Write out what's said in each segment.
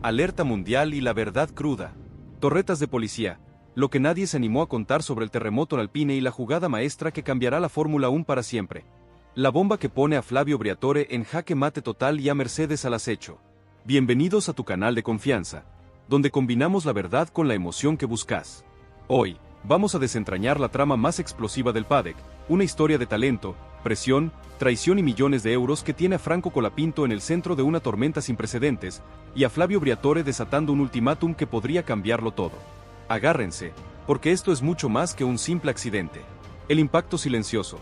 Alerta mundial y la verdad cruda. Torretas de policía. Lo que nadie se animó a contar sobre el terremoto en Alpine y la jugada maestra que cambiará la Fórmula 1 para siempre. La bomba que pone a Flavio Briatore en jaque mate total y a Mercedes al acecho. Bienvenidos a tu canal de confianza, donde combinamos la verdad con la emoción que buscas. Hoy, vamos a desentrañar la trama más explosiva del paddock, una historia de talento, presión, traición y millones de euros que tiene a Franco Colapinto en el centro de una tormenta sin precedentes, y a Flavio Briatore desatando un ultimátum que podría cambiarlo todo. Agárrense, porque esto es mucho más que un simple accidente. El impacto silencioso.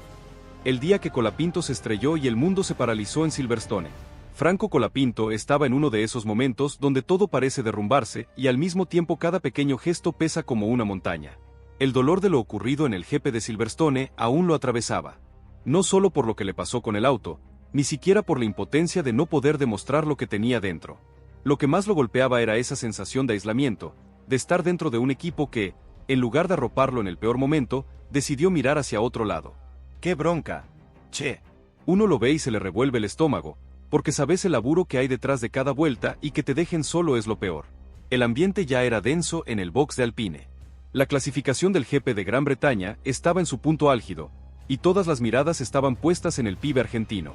El día que Colapinto se estrelló y el mundo se paralizó en Silverstone. Franco Colapinto estaba en uno de esos momentos donde todo parece derrumbarse y al mismo tiempo cada pequeño gesto pesa como una montaña. El dolor de lo ocurrido en el GP de Silverstone aún lo atravesaba. No solo por lo que le pasó con el auto, ni siquiera por la impotencia de no poder demostrar lo que tenía dentro. Lo que más lo golpeaba era esa sensación de aislamiento, de estar dentro de un equipo que, en lugar de arroparlo en el peor momento, decidió mirar hacia otro lado. ¡Qué bronca! ¡Che! Uno lo ve y se le revuelve el estómago, porque sabes el laburo que hay detrás de cada vuelta y que te dejen solo es lo peor. El ambiente ya era denso en el box de Alpine. La clasificación del GP de Gran Bretaña estaba en su punto álgido, y todas las miradas estaban puestas en el pibe argentino.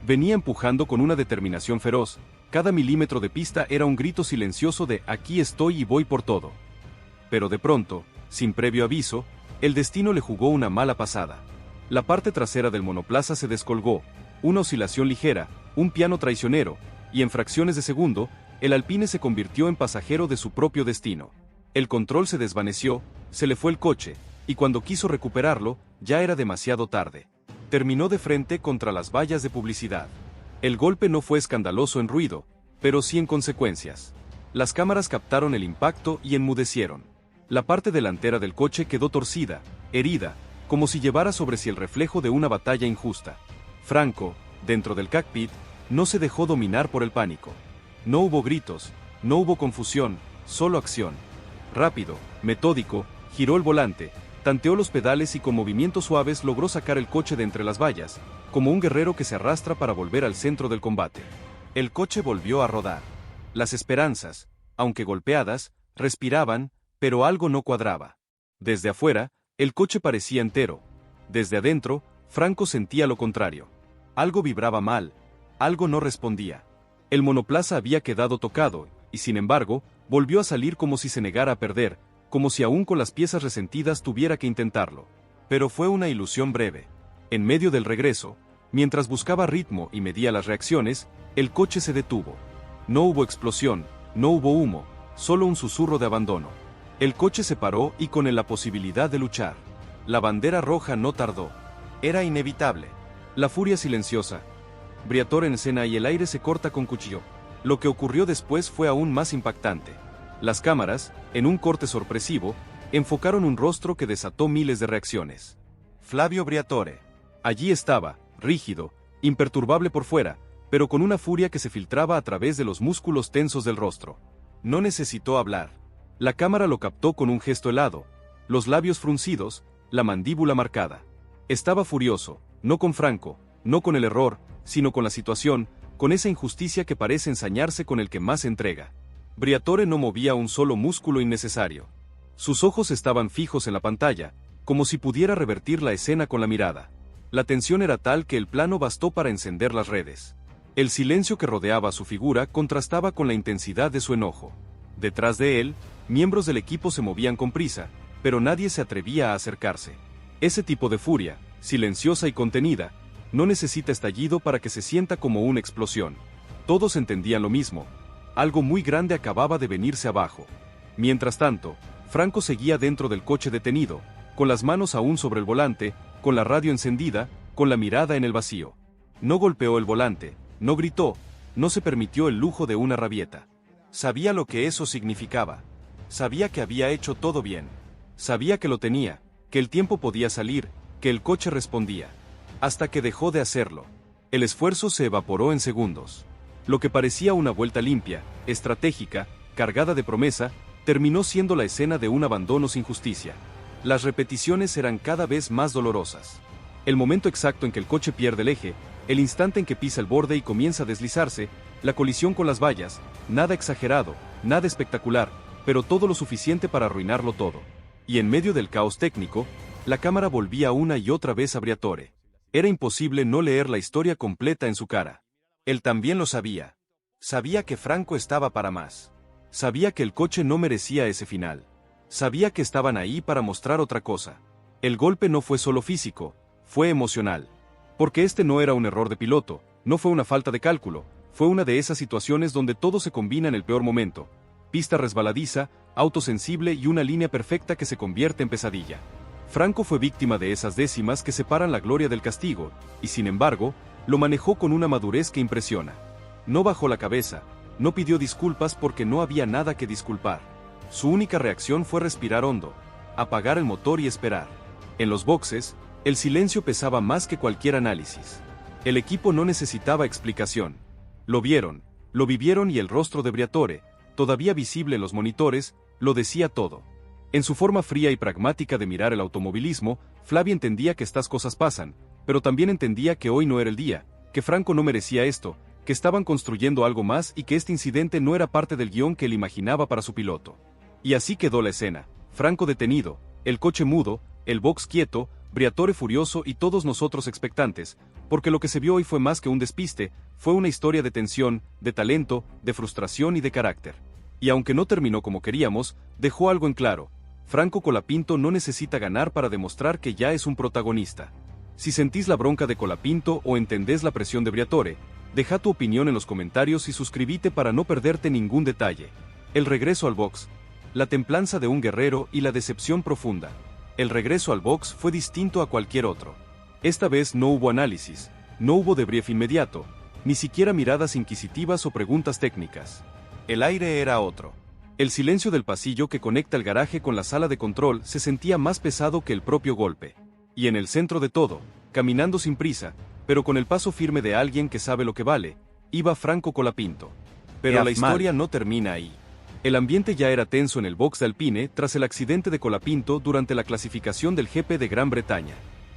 Venía empujando con una determinación feroz, cada milímetro de pista era un grito silencioso de «aquí estoy y voy por todo». Pero de pronto, sin previo aviso, el destino le jugó una mala pasada. La parte trasera del monoplaza se descolgó, una oscilación ligera, un piano traicionero, y en fracciones de segundo, el Alpine se convirtió en pasajero de su propio destino. El control se desvaneció, se le fue el coche, y cuando quiso recuperarlo, ya era demasiado tarde. Terminó de frente contra las vallas de publicidad. El golpe no fue escandaloso en ruido, pero sí en consecuencias. Las cámaras captaron el impacto y enmudecieron. La parte delantera del coche quedó torcida, herida, como si llevara sobre sí el reflejo de una batalla injusta. Franco, dentro del cockpit, no se dejó dominar por el pánico. No hubo gritos, no hubo confusión, solo acción. Rápido, metódico, giró el volante, tanteó los pedales y con movimientos suaves logró sacar el coche de entre las vallas, como un guerrero que se arrastra para volver al centro del combate. El coche volvió a rodar. Las esperanzas, aunque golpeadas, respiraban, pero algo no cuadraba. Desde afuera, el coche parecía entero. Desde adentro, Franco sentía lo contrario. Algo vibraba mal, algo no respondía. El monoplaza había quedado tocado, y sin embargo, volvió a salir como si se negara a perder, como si aún con las piezas resentidas tuviera que intentarlo. Pero fue una ilusión breve. En medio del regreso, mientras buscaba ritmo y medía las reacciones, el coche se detuvo. No hubo explosión, no hubo humo, solo un susurro de abandono. El coche se paró y con él la posibilidad de luchar. La bandera roja no tardó. Era inevitable. La furia silenciosa. Briatore en escena y el aire se corta con cuchillo. Lo que ocurrió después fue aún más impactante. Las cámaras, en un corte sorpresivo, enfocaron un rostro que desató miles de reacciones. Flavio Briatore. Allí estaba, rígido, imperturbable por fuera, pero con una furia que se filtraba a través de los músculos tensos del rostro. No necesitó hablar. La cámara lo captó con un gesto helado, los labios fruncidos, la mandíbula marcada. Estaba furioso, no con Franco, no con el error, sino con la situación, con esa injusticia que parece ensañarse con el que más entrega. Briatore no movía un solo músculo innecesario. Sus ojos estaban fijos en la pantalla, como si pudiera revertir la escena con la mirada. La tensión era tal que el plano bastó para encender las redes. El silencio que rodeaba su figura contrastaba con la intensidad de su enojo. Detrás de él, miembros del equipo se movían con prisa, pero nadie se atrevía a acercarse. Ese tipo de furia, silenciosa y contenida, no necesita estallido para que se sienta como una explosión. Todos entendían lo mismo. Algo muy grande acababa de venirse abajo. Mientras tanto, Franco seguía dentro del coche detenido, con las manos aún sobre el volante, con la radio encendida, con la mirada en el vacío. No golpeó el volante, no gritó, no se permitió el lujo de una rabieta. Sabía lo que eso significaba. Sabía que había hecho todo bien. Sabía que lo tenía, que el tiempo podía salir, que el coche respondía. Hasta que dejó de hacerlo. El esfuerzo se evaporó en segundos. Lo que parecía una vuelta limpia, estratégica, cargada de promesa, terminó siendo la escena de un abandono sin justicia. Las repeticiones eran cada vez más dolorosas. El momento exacto en que el coche pierde el eje, el instante en que pisa el borde y comienza a deslizarse, La colisión con las vallas, nada exagerado, nada espectacular, pero todo lo suficiente para arruinarlo todo. Y en medio del caos técnico, la cámara volvía una y otra vez a Briatore. Era imposible no leer la historia completa en su cara. Él también lo sabía. Sabía que Franco estaba para más. Sabía que el coche no merecía ese final. Sabía que estaban ahí para mostrar otra cosa. El golpe no fue solo físico, fue emocional. Porque este no era un error de piloto, no fue una falta de cálculo, fue una de esas situaciones donde todo se combina en el peor momento. Pista resbaladiza, auto sensible y una línea perfecta que se convierte en pesadilla. Franco fue víctima de esas décimas que separan la gloria del castigo, y sin embargo, lo manejó con una madurez que impresiona. No bajó la cabeza, no pidió disculpas porque no había nada que disculpar. Su única reacción fue respirar hondo, apagar el motor y esperar. En los boxes, el silencio pesaba más que cualquier análisis. El equipo no necesitaba explicación. Lo vieron, lo vivieron y el rostro de Briatore, todavía visible en los monitores, lo decía todo. En su forma fría y pragmática de mirar el automovilismo, Flavio entendía que estas cosas pasan, pero también entendía que hoy no era el día, que Franco no merecía esto, que estaban construyendo algo más y que este incidente no era parte del guión que él imaginaba para su piloto. Y así quedó la escena, Franco detenido, el coche mudo, el box quieto, Briatore furioso y todos nosotros expectantes, porque lo que se vio hoy fue más que un despiste, fue una historia de tensión, de talento, de frustración y de carácter. Y aunque no terminó como queríamos, dejó algo en claro. Franco Colapinto no necesita ganar para demostrar que ya es un protagonista. Si sentís la bronca de Colapinto o entendés la presión de Briatore, deja tu opinión en los comentarios y suscríbete para no perderte ningún detalle. El regreso al box, la templanza de un guerrero y la decepción profunda. El regreso al box fue distinto a cualquier otro. Esta vez no hubo análisis, no hubo debrief inmediato, ni siquiera miradas inquisitivas o preguntas técnicas. El aire era otro. El silencio del pasillo que conecta el garaje con la sala de control se sentía más pesado que el propio golpe. Y en el centro de todo, caminando sin prisa, pero con el paso firme de alguien que sabe lo que vale, iba Franco Colapinto. Pero la historia no termina ahí. El ambiente ya era tenso en el box de Alpine tras el accidente de Colapinto durante la clasificación del GP de Gran Bretaña.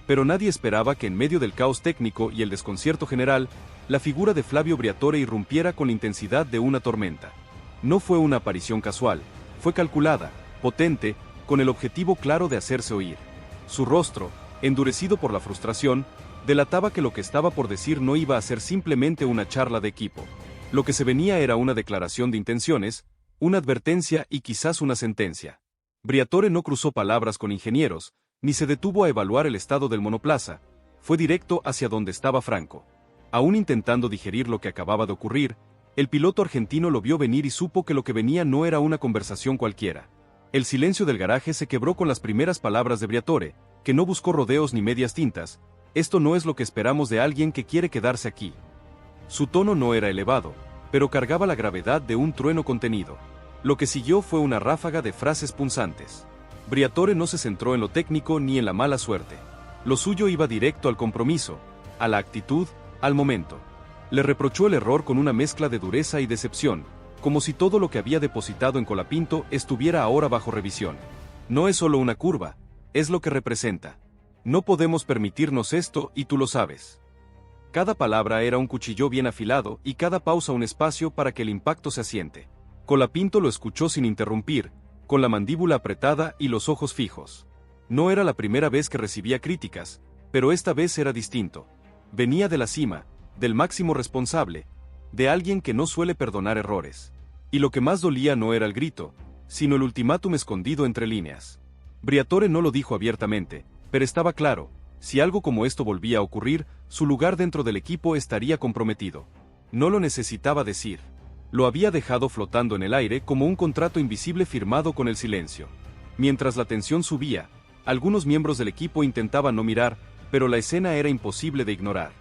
Pero nadie esperaba que en medio del caos técnico y el desconcierto general, la figura de Flavio Briatore irrumpiera con la intensidad de una tormenta. No fue una aparición casual, fue calculada, potente, con el objetivo claro de hacerse oír. Su rostro, endurecido por la frustración, delataba que lo que estaba por decir no iba a ser simplemente una charla de equipo. Lo que se venía era una declaración de intenciones, una advertencia y quizás una sentencia. Briatore no cruzó palabras con ingenieros, ni se detuvo a evaluar el estado del monoplaza, fue directo hacia donde estaba Franco. Aún intentando digerir lo que acababa de ocurrir, el piloto argentino lo vio venir y supo que lo que venía no era una conversación cualquiera. El silencio del garaje se quebró con las primeras palabras de Briatore, que no buscó rodeos ni medias tintas. Esto no es lo que esperamos de alguien que quiere quedarse aquí. Su tono no era elevado, pero cargaba la gravedad de un trueno contenido. Lo que siguió fue una ráfaga de frases punzantes. Briatore no se centró en lo técnico ni en la mala suerte. Lo suyo iba directo al compromiso, a la actitud, al momento. Le reprochó el error con una mezcla de dureza y decepción, como si todo lo que había depositado en Colapinto estuviera ahora bajo revisión. No es solo una curva, es lo que representa. No podemos permitirnos esto y tú lo sabes. Cada palabra era un cuchillo bien afilado y cada pausa un espacio para que el impacto se asiente. Colapinto lo escuchó sin interrumpir, con la mandíbula apretada y los ojos fijos. No era la primera vez que recibía críticas, pero esta vez era distinto. Venía de la cima, del máximo responsable, de alguien que no suele perdonar errores. Y lo que más dolía no era el grito, sino el ultimátum escondido entre líneas. Briatore no lo dijo abiertamente, pero estaba claro, si algo como esto volvía a ocurrir, su lugar dentro del equipo estaría comprometido. No lo necesitaba decir. Lo había dejado flotando en el aire como un contrato invisible firmado con el silencio. Mientras la tensión subía, algunos miembros del equipo intentaban no mirar, pero la escena era imposible de ignorar.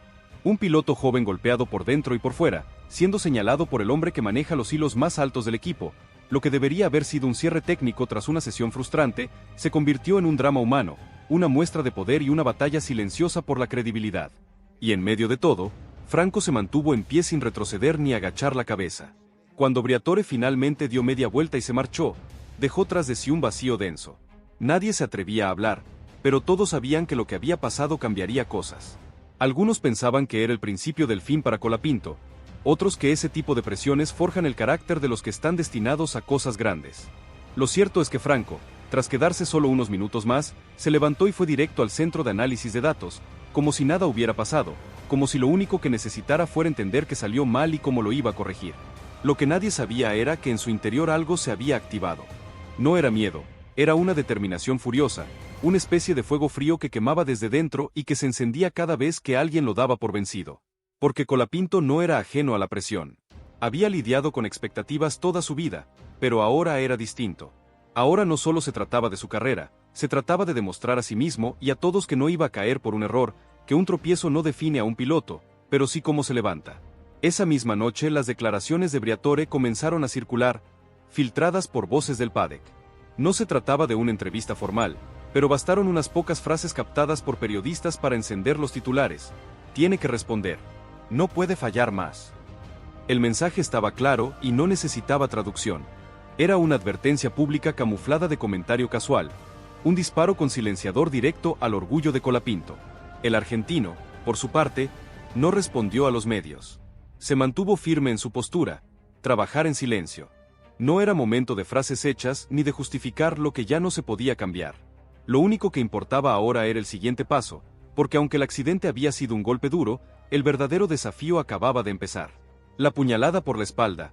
Un piloto joven golpeado por dentro y por fuera, siendo señalado por el hombre que maneja los hilos más altos del equipo, lo que debería haber sido un cierre técnico tras una sesión frustrante, se convirtió en un drama humano, una muestra de poder y una batalla silenciosa por la credibilidad. Y en medio de todo, Franco se mantuvo en pie sin retroceder ni agachar la cabeza. Cuando Briatore finalmente dio media vuelta y se marchó, dejó tras de sí un vacío denso. Nadie se atrevía a hablar, pero todos sabían que lo que había pasado cambiaría cosas. Algunos pensaban que era el principio del fin para Colapinto, otros que ese tipo de presiones forjan el carácter de los que están destinados a cosas grandes. Lo cierto es que Franco, tras quedarse solo unos minutos más, se levantó y fue directo al centro de análisis de datos, como si nada hubiera pasado, como si lo único que necesitara fuera entender que salió mal y cómo lo iba a corregir. Lo que nadie sabía era que en su interior algo se había activado. No era miedo, era una determinación furiosa, una especie de fuego frío que quemaba desde dentro y que se encendía cada vez que alguien lo daba por vencido. Porque Colapinto no era ajeno a la presión. Había lidiado con expectativas toda su vida, pero ahora era distinto. Ahora no solo se trataba de su carrera, se trataba de demostrar a sí mismo y a todos que no iba a caer por un error, que un tropiezo no define a un piloto, pero sí cómo se levanta. Esa misma noche las declaraciones de Briatore comenzaron a circular, filtradas por voces del paddock. No se trataba de una entrevista formal, pero bastaron unas pocas frases captadas por periodistas para encender los titulares. Tiene que responder. No puede fallar más. El mensaje estaba claro y no necesitaba traducción. Era una advertencia pública camuflada de comentario casual, un disparo con silenciador directo al orgullo de Colapinto. El argentino, por su parte, no respondió a los medios. Se mantuvo firme en su postura, trabajar en silencio. No era momento de frases hechas ni de justificar lo que ya no se podía cambiar. Lo único que importaba ahora era el siguiente paso, porque aunque el accidente había sido un golpe duro, el verdadero desafío acababa de empezar. La puñalada por la espalda.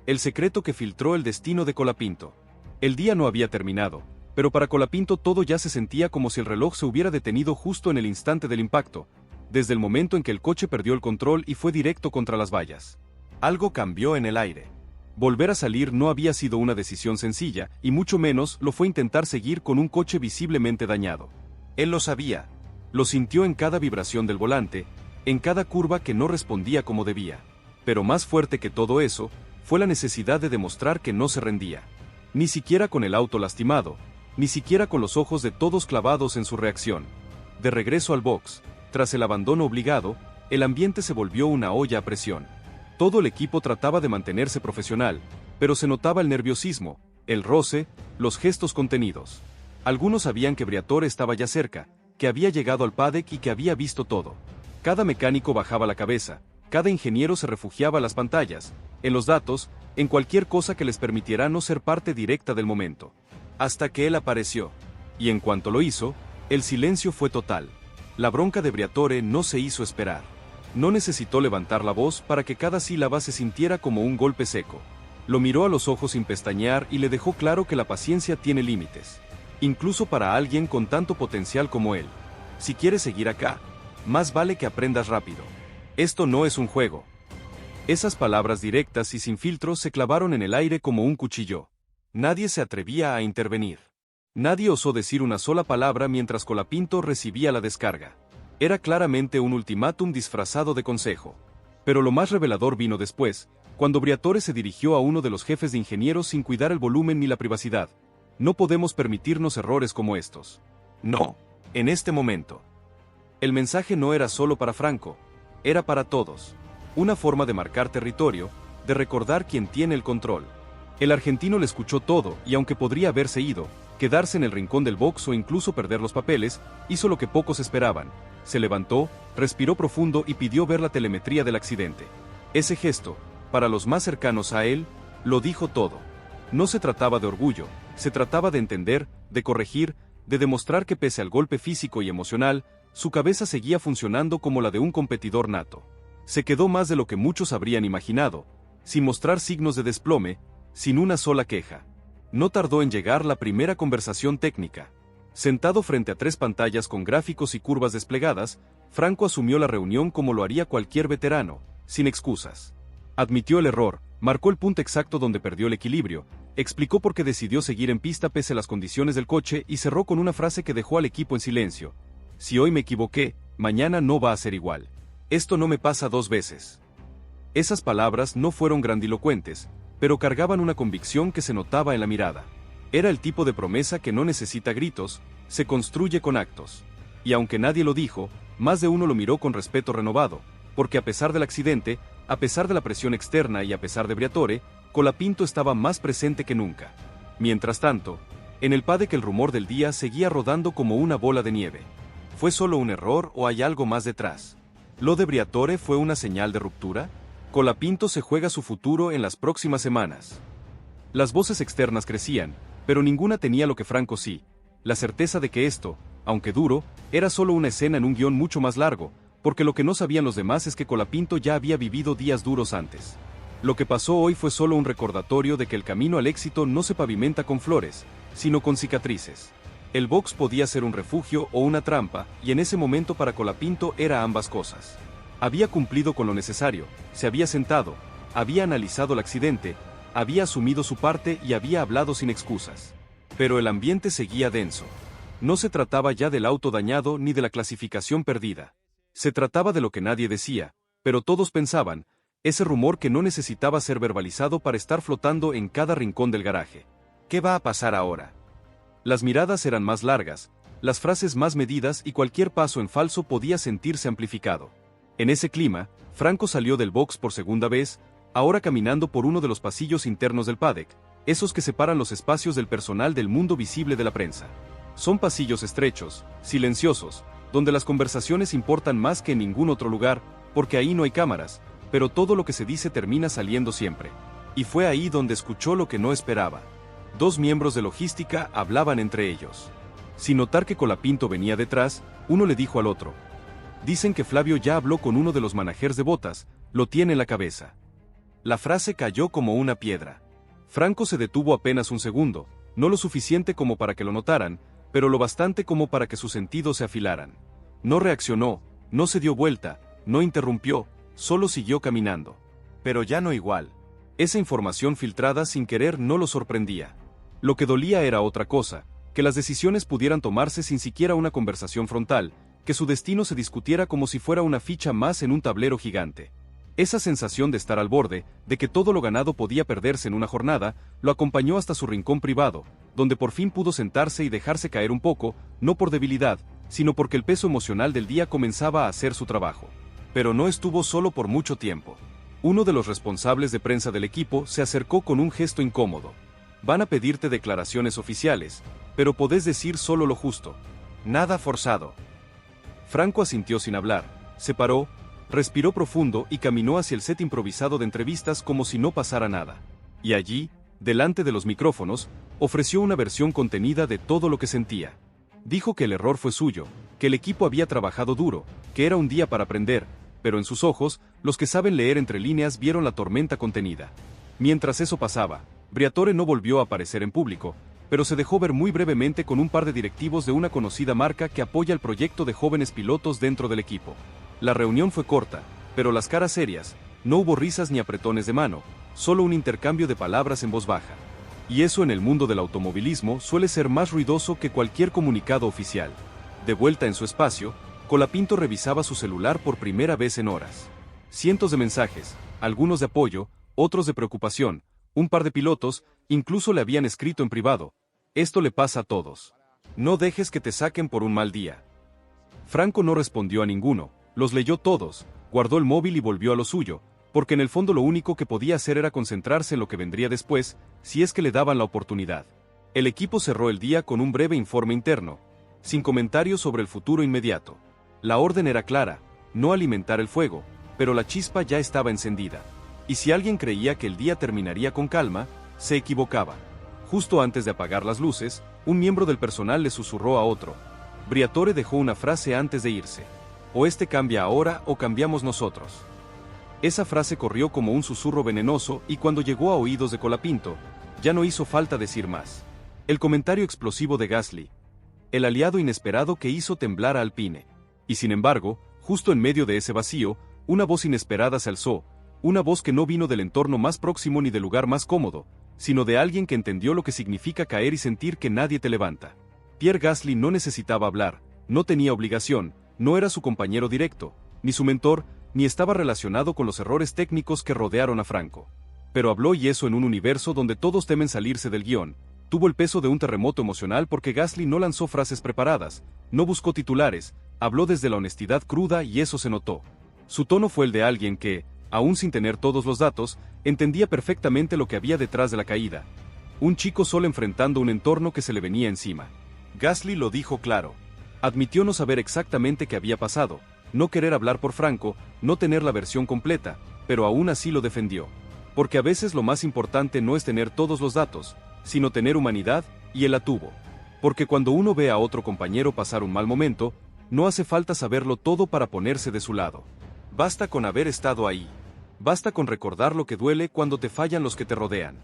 El secreto que filtró el destino de Colapinto. El día no había terminado, pero para Colapinto todo ya se sentía como si el reloj se hubiera detenido justo en el instante del impacto, desde el momento en que el coche perdió el control y fue directo contra las vallas. Algo cambió en el aire. Volver a salir no había sido una decisión sencilla, y mucho menos lo fue intentar seguir con un coche visiblemente dañado. Él lo sabía. Lo sintió en cada vibración del volante, en cada curva que no respondía como debía. Pero más fuerte que todo eso, fue la necesidad de demostrar que no se rendía. Ni siquiera con el auto lastimado, ni siquiera con los ojos de todos clavados en su reacción. De regreso al box, tras el abandono obligado, el ambiente se volvió una olla a presión. Todo el equipo trataba de mantenerse profesional, pero se notaba el nerviosismo, el roce, los gestos contenidos. Algunos sabían que Briatore estaba ya cerca, que había llegado al paddock y que había visto todo. Cada mecánico bajaba la cabeza, cada ingeniero se refugiaba a las pantallas, en los datos, en cualquier cosa que les permitiera no ser parte directa del momento. Hasta que él apareció. Y en cuanto lo hizo, el silencio fue total. La bronca de Briatore no se hizo esperar. No necesitó levantar la voz para que cada sílaba se sintiera como un golpe seco. Lo miró a los ojos sin pestañear y le dejó claro que la paciencia tiene límites. Incluso para alguien con tanto potencial como él. Si quieres seguir acá, más vale que aprendas rápido. Esto no es un juego. Esas palabras directas y sin filtros se clavaron en el aire como un cuchillo. Nadie se atrevía a intervenir. Nadie osó decir una sola palabra mientras Colapinto recibía la descarga. Era claramente un ultimátum disfrazado de consejo. Pero lo más revelador vino después, cuando Briatore se dirigió a uno de los jefes de ingenieros sin cuidar el volumen ni la privacidad. No podemos permitirnos errores como estos. No, en este momento. El mensaje no era solo para Franco, era para todos. Una forma de marcar territorio, de recordar quién tiene el control. El argentino le escuchó todo y aunque podría haberse ido, quedarse en el rincón del box o incluso perder los papeles, hizo lo que pocos esperaban. Se levantó, respiró profundo y pidió ver la telemetría del accidente. Ese gesto, para los más cercanos a él, lo dijo todo. No se trataba de orgullo, se trataba de entender, de corregir, de demostrar que pese al golpe físico y emocional, su cabeza seguía funcionando como la de un competidor nato. Se quedó más de lo que muchos habrían imaginado, sin mostrar signos de desplome, sin una sola queja. No tardó en llegar la primera conversación técnica. Sentado frente a 3 pantallas con gráficos y curvas desplegadas, Franco asumió la reunión como lo haría cualquier veterano, sin excusas. Admitió el error, marcó el punto exacto donde perdió el equilibrio, explicó por qué decidió seguir en pista pese a las condiciones del coche y cerró con una frase que dejó al equipo en silencio. Si hoy me equivoqué, mañana no va a ser igual. Esto no me pasa 2 veces. Esas palabras no fueron grandilocuentes, pero cargaban una convicción que se notaba en la mirada. Era el tipo de promesa que no necesita gritos, se construye con actos. Y aunque nadie lo dijo, más de uno lo miró con respeto renovado, porque a pesar del accidente, a pesar de la presión externa y a pesar de Briatore, Colapinto estaba más presente que nunca. Mientras tanto, en el paddock el rumor del día seguía rodando como una bola de nieve. ¿Fue solo un error o hay algo más detrás? ¿Lo de Briatore fue una señal de ruptura? Colapinto se juega su futuro en las próximas semanas. Las voces externas crecían, pero ninguna tenía lo que Franco sí, la certeza de que esto, aunque duro, era solo una escena en un guión mucho más largo, porque lo que no sabían los demás es que Colapinto ya había vivido días duros antes. Lo que pasó hoy fue solo un recordatorio de que el camino al éxito no se pavimenta con flores, sino con cicatrices. El box podía ser un refugio o una trampa, y en ese momento para Colapinto era ambas cosas. Había cumplido con lo necesario, se había sentado, había analizado el accidente, había asumido su parte y había hablado sin excusas. Pero el ambiente seguía denso. No se trataba ya del auto dañado ni de la clasificación perdida. Se trataba de lo que nadie decía, pero todos pensaban, ese rumor que no necesitaba ser verbalizado para estar flotando en cada rincón del garaje. ¿Qué va a pasar ahora? Las miradas eran más largas, las frases más medidas y cualquier paso en falso podía sentirse amplificado. En ese clima, Franco salió del box por segunda vez, ahora caminando por uno de los pasillos internos del paddock, esos que separan los espacios del personal del mundo visible de la prensa. Son pasillos estrechos, silenciosos, donde las conversaciones importan más que en ningún otro lugar, porque ahí no hay cámaras, pero todo lo que se dice termina saliendo siempre. Y fue ahí donde escuchó lo que no esperaba. Dos miembros de logística hablaban entre ellos. Sin notar que Colapinto venía detrás, uno le dijo al otro: dicen que Flavio ya habló con uno de los managers de botas, lo tiene en la cabeza. La frase cayó como una piedra. Franco se detuvo apenas un segundo, no lo suficiente como para que lo notaran, pero lo bastante como para que sus sentidos se afilaran. No reaccionó, no se dio vuelta, no interrumpió, solo siguió caminando. Pero ya no igual. Esa información filtrada sin querer no lo sorprendía. Lo que dolía era otra cosa, que las decisiones pudieran tomarse sin siquiera una conversación frontal, que su destino se discutiera como si fuera una ficha más en un tablero gigante. Esa sensación de estar al borde, de que todo lo ganado podía perderse en una jornada, lo acompañó hasta su rincón privado, donde por fin pudo sentarse y dejarse caer un poco, no por debilidad, sino porque el peso emocional del día comenzaba a hacer su trabajo. Pero no estuvo solo por mucho tiempo. Uno de los responsables de prensa del equipo se acercó con un gesto incómodo. Van a pedirte declaraciones oficiales, pero podés decir solo lo justo. Nada forzado. Franco asintió sin hablar, se paró, respiró profundo y caminó hacia el set improvisado de entrevistas como si no pasara nada. Y allí, delante de los micrófonos, ofreció una versión contenida de todo lo que sentía. Dijo que el error fue suyo, que el equipo había trabajado duro, que era un día para aprender, pero en sus ojos, los que saben leer entre líneas vieron la tormenta contenida. Mientras eso pasaba, Briatore no volvió a aparecer en público, pero se dejó ver muy brevemente con un par de directivos de una conocida marca que apoya el proyecto de jóvenes pilotos dentro del equipo. La reunión fue corta, pero las caras serias, no hubo risas ni apretones de mano, solo un intercambio de palabras en voz baja. Y eso en el mundo del automovilismo suele ser más ruidoso que cualquier comunicado oficial. De vuelta en su espacio, Colapinto revisaba su celular por primera vez en horas. Cientos de mensajes, algunos de apoyo, otros de preocupación, un par de pilotos, incluso le habían escrito en privado: esto le pasa a todos. No dejes que te saquen por un mal día. Franco no respondió a ninguno, los leyó todos, guardó el móvil y volvió a lo suyo, porque en el fondo lo único que podía hacer era concentrarse en lo que vendría después, si es que le daban la oportunidad. El equipo cerró el día con un breve informe interno, sin comentarios sobre el futuro inmediato. La orden era clara: no alimentar el fuego, pero la chispa ya estaba encendida. Y si alguien creía que el día terminaría con calma, se equivocaba. Justo antes de apagar las luces, un miembro del personal le susurró a otro. Briatore dejó una frase antes de irse: o este cambia ahora o cambiamos nosotros. Esa frase corrió como un susurro venenoso y cuando llegó a oídos de Colapinto, ya no hizo falta decir más. El comentario explosivo de Gasly. El aliado inesperado que hizo temblar a Alpine. Y sin embargo, justo en medio de ese vacío, una voz inesperada se alzó, una voz que no vino del entorno más próximo ni del lugar más cómodo, sino de alguien que entendió lo que significa caer y sentir que nadie te levanta. Pierre Gasly no necesitaba hablar, no tenía obligación, no era su compañero directo, ni su mentor, ni estaba relacionado con los errores técnicos que rodearon a Franco. Pero habló, y eso en un universo donde todos temen salirse del guión, tuvo el peso de un terremoto emocional porque Gasly no lanzó frases preparadas, no buscó titulares, habló desde la honestidad cruda y eso se notó. Su tono fue el de alguien que, aún sin tener todos los datos, entendía perfectamente lo que había detrás de la caída. Un chico solo enfrentando un entorno que se le venía encima. Gasly lo dijo claro. Admitió no saber exactamente qué había pasado, no querer hablar por Franco, no tener la versión completa, pero aún así lo defendió. Porque a veces lo más importante no es tener todos los datos, sino tener humanidad, y él la tuvo. Porque cuando uno ve a otro compañero pasar un mal momento, no hace falta saberlo todo para ponerse de su lado. Basta con haber estado ahí. Basta con recordar lo que duele cuando te fallan los que te rodean.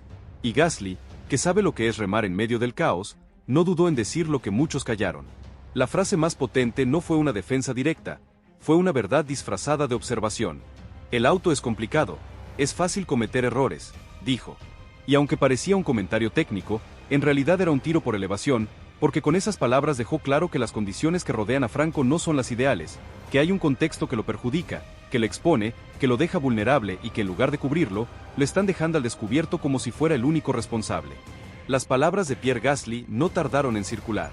Y Gasly, que sabe lo que es remar en medio del caos, no dudó en decir lo que muchos callaron. La frase más potente no fue una defensa directa, fue una verdad disfrazada de observación. El auto es complicado, es fácil cometer errores, dijo. Y aunque parecía un comentario técnico, en realidad era un tiro por elevación, porque con esas palabras dejó claro que las condiciones que rodean a Franco no son las ideales, que hay un contexto que lo perjudica, que le expone, que lo deja vulnerable y que en lugar de cubrirlo, lo están dejando al descubierto como si fuera el único responsable. Las palabras de Pierre Gasly no tardaron en circular.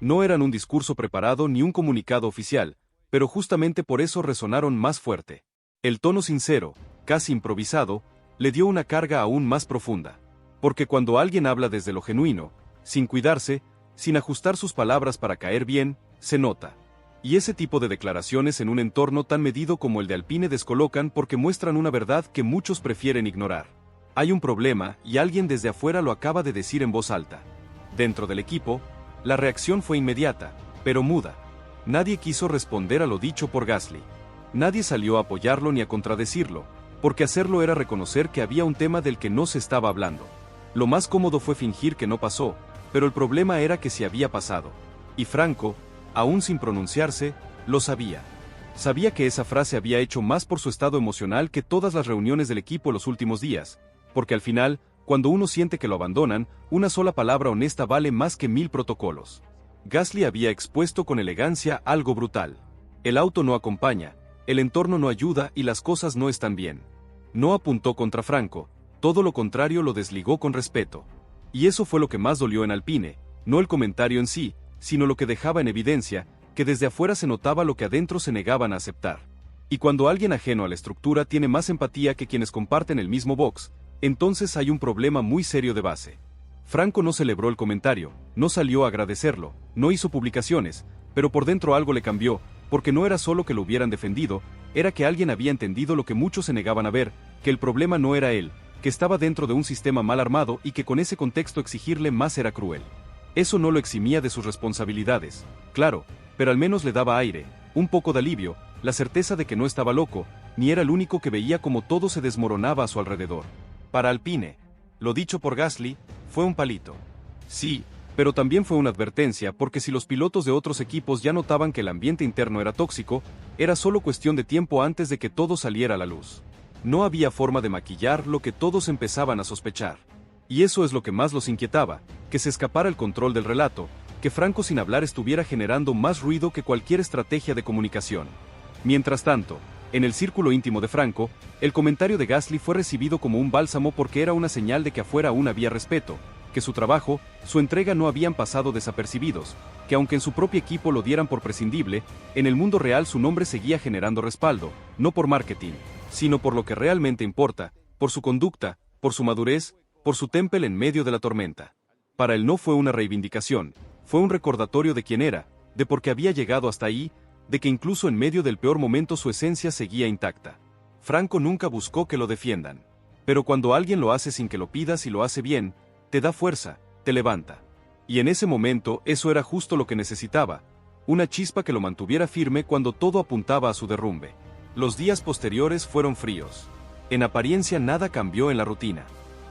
No eran un discurso preparado ni un comunicado oficial, pero justamente por eso resonaron más fuerte. El tono sincero, casi improvisado, le dio una carga aún más profunda. Porque cuando alguien habla desde lo genuino, sin cuidarse, sin ajustar sus palabras para caer bien, se nota. Y ese tipo de declaraciones en un entorno tan medido como el de Alpine descolocan porque muestran una verdad que muchos prefieren ignorar. Hay un problema y alguien desde afuera lo acaba de decir en voz alta. Dentro del equipo, la reacción fue inmediata, pero muda. Nadie quiso responder a lo dicho por Gasly. Nadie salió a apoyarlo ni a contradecirlo, porque hacerlo era reconocer que había un tema del que no se estaba hablando. Lo más cómodo fue fingir que no pasó, pero el problema era que sí había pasado. Y Franco, aún sin pronunciarse, lo sabía. Sabía que esa frase había hecho más por su estado emocional que todas las reuniones del equipo los últimos días, porque al final, cuando uno siente que lo abandonan, una sola palabra honesta vale más que 1000 protocolos. Gasly había expuesto con elegancia algo brutal. El auto no acompaña, el entorno no ayuda y las cosas no están bien. No apuntó contra Franco, todo lo contrario lo desligó con respeto. Y eso fue lo que más dolió en Alpine, no el comentario en sí, sino lo que dejaba en evidencia, que desde afuera se notaba lo que adentro se negaban a aceptar. Y cuando alguien ajeno a la estructura tiene más empatía que quienes comparten el mismo box, entonces hay un problema muy serio de base. Franco no celebró el comentario, no salió a agradecerlo, no hizo publicaciones, pero por dentro algo le cambió, porque no era solo que lo hubieran defendido, era que alguien había entendido lo que muchos se negaban a ver, que el problema no era él, que estaba dentro de un sistema mal armado y que con ese contexto exigirle más era cruel. Eso no lo eximía de sus responsabilidades, claro, pero al menos le daba aire, un poco de alivio, la certeza de que no estaba loco, ni era el único que veía como todo se desmoronaba a su alrededor. Para Alpine, lo dicho por Gasly, fue un palito. Sí, pero también fue una advertencia porque si los pilotos de otros equipos ya notaban que el ambiente interno era tóxico, era solo cuestión de tiempo antes de que todo saliera a la luz. No había forma de maquillar lo que todos empezaban a sospechar. Y eso es lo que más los inquietaba, que se escapara el control del relato, que Franco sin hablar estuviera generando más ruido que cualquier estrategia de comunicación. Mientras tanto, en el círculo íntimo de Franco, el comentario de Gasly fue recibido como un bálsamo porque era una señal de que afuera aún había respeto, que su trabajo, su entrega no habían pasado desapercibidos, que aunque en su propio equipo lo dieran por prescindible, en el mundo real su nombre seguía generando respaldo, no por marketing, sino por lo que realmente importa, por su conducta, por su madurez, por su temple en medio de la tormenta. Para él no fue una reivindicación, fue un recordatorio de quién era, de por qué había llegado hasta ahí, de que incluso en medio del peor momento su esencia seguía intacta. Franco nunca buscó que lo defiendan. Pero cuando alguien lo hace sin que lo pidas y lo hace bien, te da fuerza, te levanta. Y en ese momento eso era justo lo que necesitaba, una chispa que lo mantuviera firme cuando todo apuntaba a su derrumbe. Los días posteriores fueron fríos. En apariencia nada cambió en la rutina.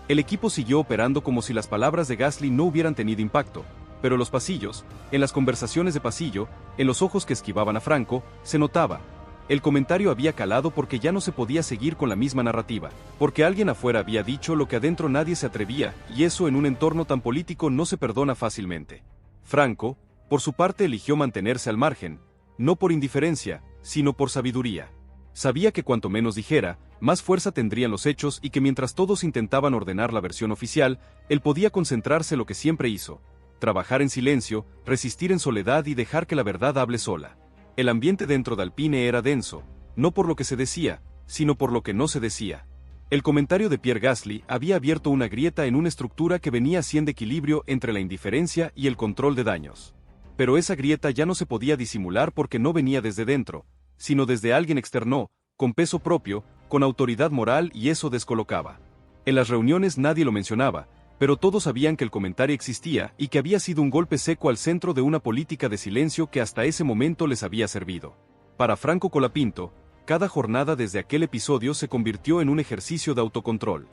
El equipo siguió operando como si las palabras de Gasly no hubieran tenido impacto, pero en los pasillos, en las conversaciones de pasillo, en los ojos que esquivaban a Franco, se notaba. El comentario había calado porque ya no se podía seguir con la misma narrativa, porque alguien afuera había dicho lo que adentro nadie se atrevía, y eso en un entorno tan político no se perdona fácilmente. Franco, por su parte, eligió mantenerse al margen, no por indiferencia, sino por sabiduría. Sabía que cuanto menos dijera, más fuerza tendrían los hechos y que mientras todos intentaban ordenar la versión oficial, él podía concentrarse en lo que siempre hizo: trabajar en silencio, resistir en soledad y dejar que la verdad hable sola. El ambiente dentro de Alpine era denso, no por lo que se decía, sino por lo que no se decía. El comentario de Pierre Gasly había abierto una grieta en una estructura que venía haciendo equilibrio entre la indiferencia y el control de daños. Pero esa grieta ya no se podía disimular porque no venía desde dentro, sino desde alguien externo, con peso propio, con autoridad moral, y eso descolocaba. En las reuniones nadie lo mencionaba, pero todos sabían que el comentario existía y que había sido un golpe seco al centro de una política de silencio que hasta ese momento les había servido. Para Franco Colapinto, cada jornada desde aquel episodio se convirtió en un ejercicio de autocontrol.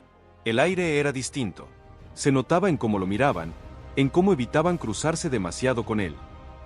El aire era distinto. Se notaba en cómo lo miraban, en cómo evitaban cruzarse demasiado con él.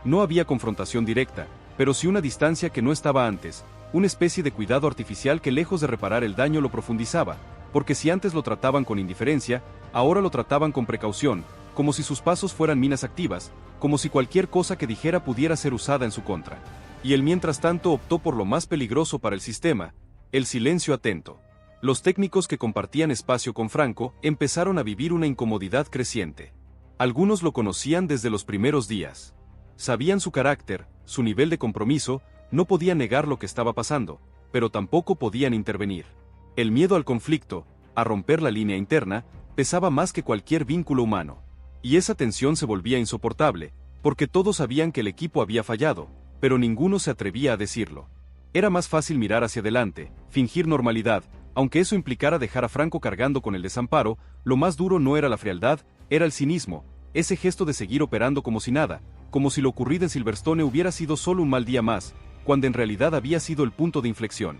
No había confrontación directa, pero sí una distancia que no estaba antes, una especie de cuidado artificial que lejos de reparar el daño lo profundizaba, porque si antes lo trataban con indiferencia, ahora lo trataban con precaución, como si sus pasos fueran minas activas, como si cualquier cosa que dijera pudiera ser usada en su contra. Y él mientras tanto optó por lo más peligroso para el sistema, el silencio atento. Los técnicos que compartían espacio con Franco empezaron a vivir una incomodidad creciente. Algunos lo conocían desde los primeros días. Sabían su carácter, su nivel de compromiso, no podían negar lo que estaba pasando, pero tampoco podían intervenir. El miedo al conflicto, a romper la línea interna, pesaba más que cualquier vínculo humano. Y esa tensión se volvía insoportable, porque todos sabían que el equipo había fallado, pero ninguno se atrevía a decirlo. Era más fácil mirar hacia adelante, fingir normalidad, aunque eso implicara dejar a Franco cargando con el desamparo. Lo más duro no era la frialdad, era el cinismo, ese gesto de seguir operando como si nada, como si lo ocurrido en Silverstone hubiera sido solo un mal día más, cuando en realidad había sido el punto de inflexión.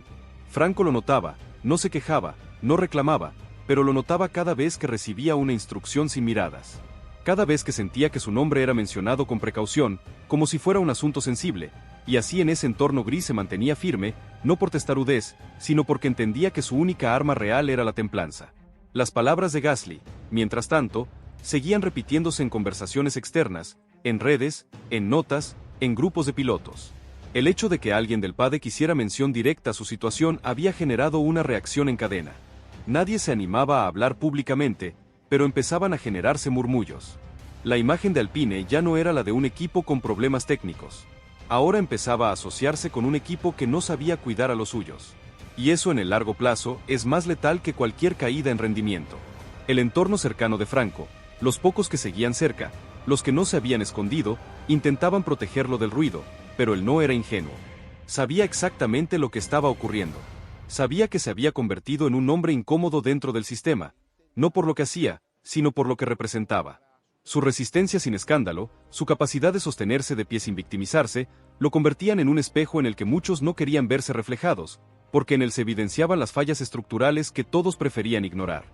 Franco lo notaba, no se quejaba, no reclamaba, pero lo notaba cada vez que recibía una instrucción sin miradas. Cada vez que sentía que su nombre era mencionado con precaución, como si fuera un asunto sensible, y así en ese entorno gris se mantenía firme, no por testarudez, sino porque entendía que su única arma real era la templanza. Las palabras de Gasly, mientras tanto, seguían repitiéndose en conversaciones externas, en redes, en notas, en grupos de pilotos. El hecho de que alguien del padre quisiera mención directa a su situación había generado una reacción en cadena. Nadie se animaba a hablar públicamente, pero empezaban a generarse murmullos. La imagen de Alpine ya no era la de un equipo con problemas técnicos. Ahora empezaba a asociarse con un equipo que no sabía cuidar a los suyos. Y eso en el largo plazo es más letal que cualquier caída en rendimiento. El entorno cercano de Franco, los pocos que seguían cerca, los que no se habían escondido, intentaban protegerlo del ruido, pero él no era ingenuo. Sabía exactamente lo que estaba ocurriendo. Sabía que se había convertido en un hombre incómodo dentro del sistema, no por lo que hacía, sino por lo que representaba. Su resistencia sin escándalo, su capacidad de sostenerse de pie sin victimizarse, lo convertían en un espejo en el que muchos no querían verse reflejados, porque en él se evidenciaban las fallas estructurales que todos preferían ignorar.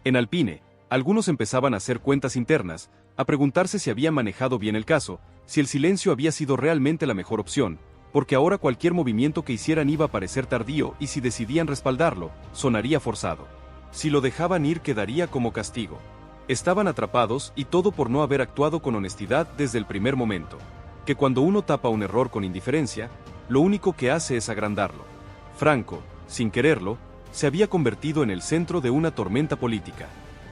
En Alpine, algunos empezaban a hacer cuentas internas, a preguntarse si habían manejado bien el caso, si el silencio había sido realmente la mejor opción, porque ahora cualquier movimiento que hicieran iba a parecer tardío y si decidían respaldarlo, sonaría forzado. Si lo dejaban ir quedaría como castigo. Estaban atrapados y todo por no haber actuado con honestidad desde el primer momento. Que cuando uno tapa un error con indiferencia, lo único que hace es agrandarlo. Franco, sin quererlo, se había convertido en el centro de una tormenta política.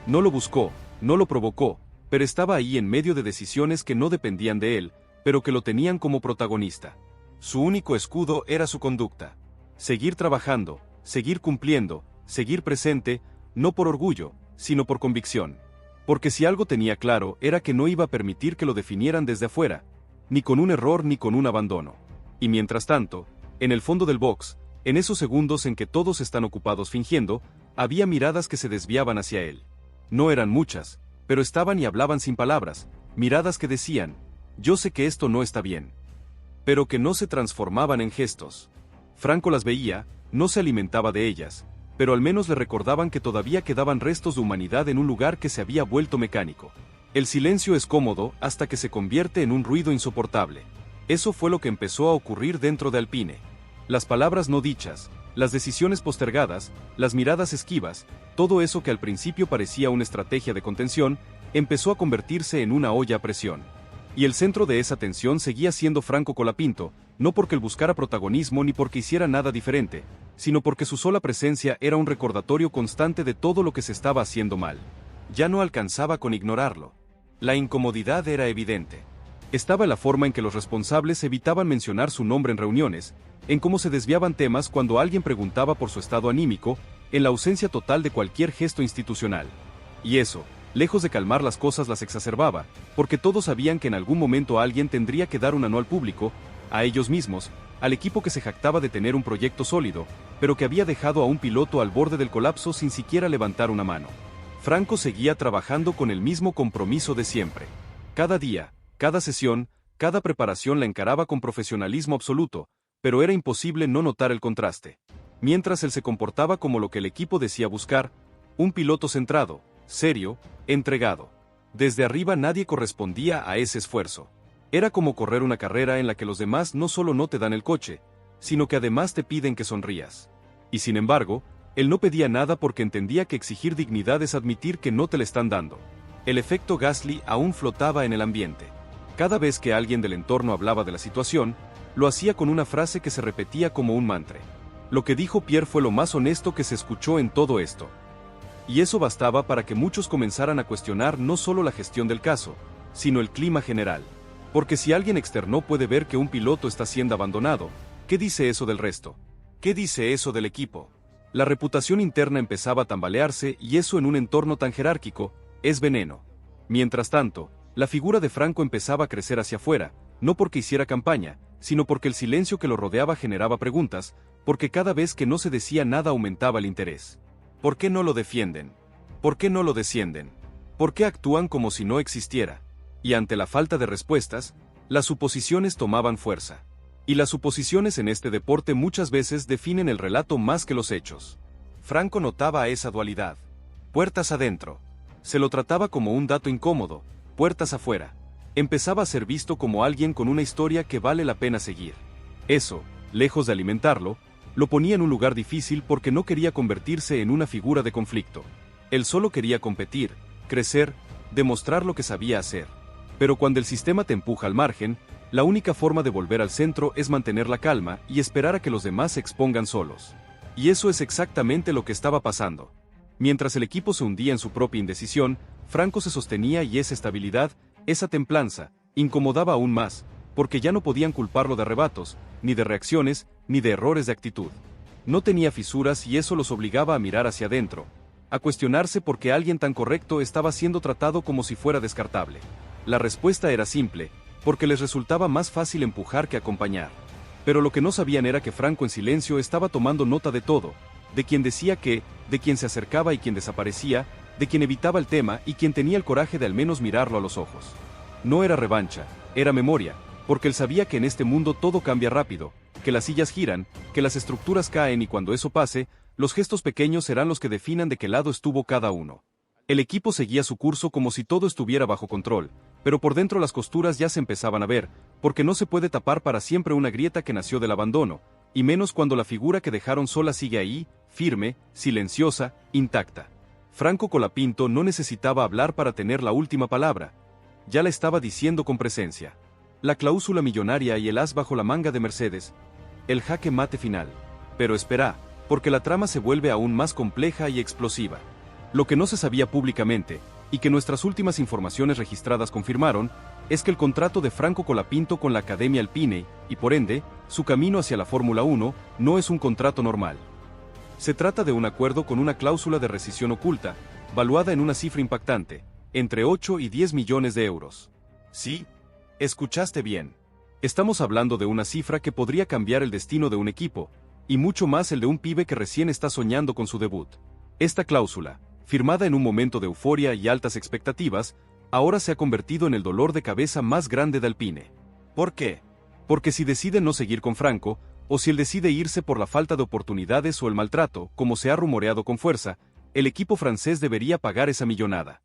No lo buscó, no lo provocó, pero estaba ahí en medio de decisiones que no dependían de él, pero que lo tenían como protagonista. Su único escudo era su conducta. Seguir trabajando, seguir cumpliendo, seguir presente, no por orgullo, sino por convicción. Porque si algo tenía claro era que no iba a permitir que lo definieran desde afuera, ni con un error ni con un abandono. Y mientras tanto, en el fondo del box, en esos segundos en que todos están ocupados fingiendo, había miradas que se desviaban hacia él. No eran muchas, pero estaban y hablaban sin palabras, miradas que decían, yo sé que esto no está bien. Pero que no se transformaban en gestos. Franco las veía, no se alimentaba de ellas, pero al menos le recordaban que todavía quedaban restos de humanidad en un lugar que se había vuelto mecánico. El silencio es cómodo hasta que se convierte en un ruido insoportable. Eso fue lo que empezó a ocurrir dentro de Alpine. Las palabras no dichas, las decisiones postergadas, las miradas esquivas, todo eso que al principio parecía una estrategia de contención, empezó a convertirse en una olla a presión. Y el centro de esa tensión seguía siendo Franco Colapinto, no porque él buscara protagonismo ni porque hiciera nada diferente, sino porque su sola presencia era un recordatorio constante de todo lo que se estaba haciendo mal. Ya no alcanzaba con ignorarlo. La incomodidad era evidente. Estaba la forma en que los responsables evitaban mencionar su nombre en reuniones, en cómo se desviaban temas cuando alguien preguntaba por su estado anímico, en la ausencia total de cualquier gesto institucional. Y eso, lejos de calmar las cosas, las exacerbaba, porque todos sabían que en algún momento alguien tendría que dar una no al público, a ellos mismos, al equipo que se jactaba de tener un proyecto sólido, pero que había dejado a un piloto al borde del colapso sin siquiera levantar una mano. Franco seguía trabajando con el mismo compromiso de siempre. Cada día, cada sesión, cada preparación la encaraba con profesionalismo absoluto, pero era imposible no notar el contraste. Mientras él se comportaba como lo que el equipo decía buscar, un piloto centrado, serio, entregado. Desde arriba nadie correspondía a ese esfuerzo. Era como correr una carrera en la que los demás no solo no te dan el coche, sino que además te piden que sonrías. Y sin embargo, él no pedía nada porque entendía que exigir dignidad es admitir que no te le están dando. El efecto Gasly aún flotaba en el ambiente. Cada vez que alguien del entorno hablaba de la situación, lo hacía con una frase que se repetía como un mantra. Lo que dijo Pierre fue lo más honesto que se escuchó en todo esto. Y eso bastaba para que muchos comenzaran a cuestionar no solo la gestión del caso, sino el clima general. Porque si alguien externo puede ver que un piloto está siendo abandonado, ¿qué dice eso del resto? ¿Qué dice eso del equipo? La reputación interna empezaba a tambalearse y eso en un entorno tan jerárquico, es veneno. Mientras tanto, la figura de Franco empezaba a crecer hacia afuera, no porque hiciera campaña, sino porque el silencio que lo rodeaba generaba preguntas, porque cada vez que no se decía nada aumentaba el interés. ¿Por qué no lo defienden? ¿Por qué no lo descienden? ¿Por qué actúan como si no existiera? Y ante la falta de respuestas, las suposiciones tomaban fuerza. Y las suposiciones en este deporte muchas veces definen el relato más que los hechos. Franco notaba esa dualidad. Puertas adentro. Se lo trataba como un dato incómodo, puertas afuera. Empezaba a ser visto como alguien con una historia que vale la pena seguir. Eso, lejos de alimentarlo, lo ponía en un lugar difícil porque no quería convertirse en una figura de conflicto. Él solo quería competir, crecer, demostrar lo que sabía hacer. Pero cuando el sistema te empuja al margen, la única forma de volver al centro es mantener la calma y esperar a que los demás se expongan solos. Y eso es exactamente lo que estaba pasando. Mientras el equipo se hundía en su propia indecisión, Franco se sostenía y esa estabilidad, esa templanza, incomodaba aún más, porque ya no podían culparlo de arrebatos, ni de reacciones, ni de errores de actitud. No tenía fisuras y eso los obligaba a mirar hacia adentro, a cuestionarse por qué alguien tan correcto estaba siendo tratado como si fuera descartable. La respuesta era simple, porque les resultaba más fácil empujar que acompañar. Pero lo que no sabían era que Franco en silencio estaba tomando nota de todo, de quien decía qué, de quien se acercaba y quien desaparecía, de quien evitaba el tema y quien tenía el coraje de al menos mirarlo a los ojos. No era revancha, era memoria, porque él sabía que en este mundo todo cambia rápido, que las sillas giran, que las estructuras caen y cuando eso pase, los gestos pequeños serán los que definan de qué lado estuvo cada uno. El equipo seguía su curso como si todo estuviera bajo control, pero por dentro las costuras ya se empezaban a ver, porque no se puede tapar para siempre una grieta que nació del abandono, y menos cuando la figura que dejaron sola sigue ahí, firme, silenciosa, intacta. Franco Colapinto no necesitaba hablar para tener la última palabra. Ya la estaba diciendo con presencia. La cláusula millonaria y el as bajo la manga de Mercedes. El jaque mate final. Pero espera, porque la trama se vuelve aún más compleja y explosiva. Lo que no se sabía públicamente, y que nuestras últimas informaciones registradas confirmaron, es que el contrato de Franco Colapinto con la Academia Alpine, y por ende, su camino hacia la Fórmula 1, no es un contrato normal. Se trata de un acuerdo con una cláusula de rescisión oculta, valuada en una cifra impactante, entre 8 y 10 millones de euros. Sí, escuchaste bien. Estamos hablando de una cifra que podría cambiar el destino de un equipo, y mucho más el de un pibe que recién está soñando con su debut. Esta cláusula, firmada en un momento de euforia y altas expectativas, ahora se ha convertido en el dolor de cabeza más grande de Alpine. ¿Por qué? Porque si decide no seguir con Franco, o si él decide irse por la falta de oportunidades o el maltrato, como se ha rumoreado con fuerza, el equipo francés debería pagar esa millonada.